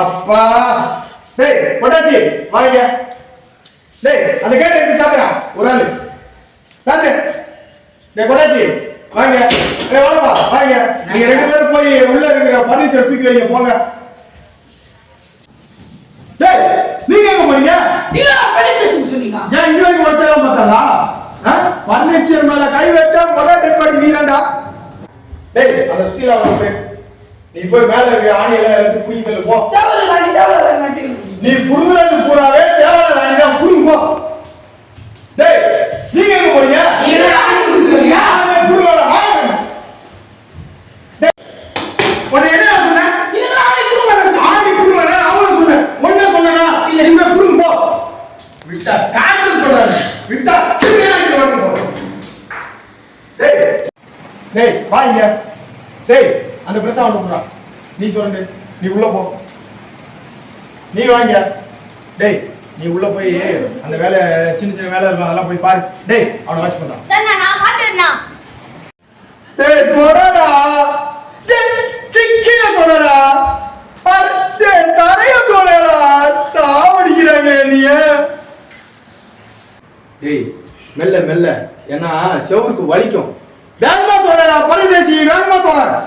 அப்பா டேய் பொட்டாச்சி வாங்க. டேய் அந்த கேட் எடுத்து சாத்துறா ஒரு ஆளு சாத்து. டேய் பொட்டாச்சி வாங்க. டேய் வாப்பா வாங்க. நீங்க ரெண்டு பேரும் போய் உள்ள இருக்கிற ஃபர்னிச்சர் தூக்கி வைங்க போங்க. டேய் நீங்க எங்க போறீங்க? நீங்க ஃபர்னிச்சர் தூக்கி சொன்னீங்க. ஏன் இது வரைக்கும் வச்சாலும் பார்த்தாளா? ஃபர்னிச்சர் மேல கை வச்சா முதல் டெட் பாடி நீதான்டா. டேய் அந்த சுத்தில வந்து நீ போய் மேல இருக்க ஆணி எல்லாம் எடுத்து புடிங்கல போ. தேவல நாட்டி நீ புடுங்குறது பூராவே தேவல ராணி தான் புடுங்க போ. டேய் நீங்க எங்க போறீங்க? நீங்க ஆணி புடுங்குறீங்க. நான் புடுங்கல வாங்க. டேய் உன்னை என்ன சொன்ன? நீங்க ஆணி புடுங்கற. ஆணி புடுங்கற அவள சொன்ன. ஒண்ணே சொன்னனா? நீங்க புடுங்க போ. விட்டா காதல் பண்றாரு. விட்டா கிரியாக்கி வந்து போ. டேய் டேய் வாங்க. டேய் அந்த பிரஸ் அவன் போறா. நீ சொல்லு. நீ உள்ள போ. நீ வாங்க. டேய் நீ உள்ள போய் அந்த வேலை சின்ன சின்ன வேலை இருக்கும் அதெல்லாம் போய் பாரு. டேய் அவனை வாட்ச் பண்றா. சார் நான் பாத்துறேன்னா. டேய் தொடடா. டேய் சிக்கில தொடடா. அடே தரைய தொடடா. சாவடிக்குறாங்க நீ. டேய் மெல்ல மெல்ல ஏன்னா செவுருக்கு வலிக்கும். வேகமா தொடடா பரதேசி வேகமா தொடடா.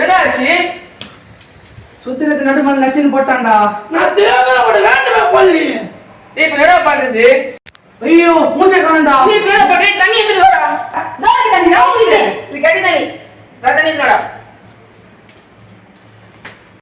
என்னாச்சு? சுத்திரத்து நடுமல நச்சின்னு போட்டான்டா. நான் தேவனோட வேண்டவே போலி. டேய் இப்ப என்னடா பண்றது? ஐயோ மூச்சை காணடா. நீ என்னடா பண்ற? தண்ணி எடுத்து வாடா. தண்ணி இது கட்டி தண்ணி. தண்ணி எடுத்து வாடா.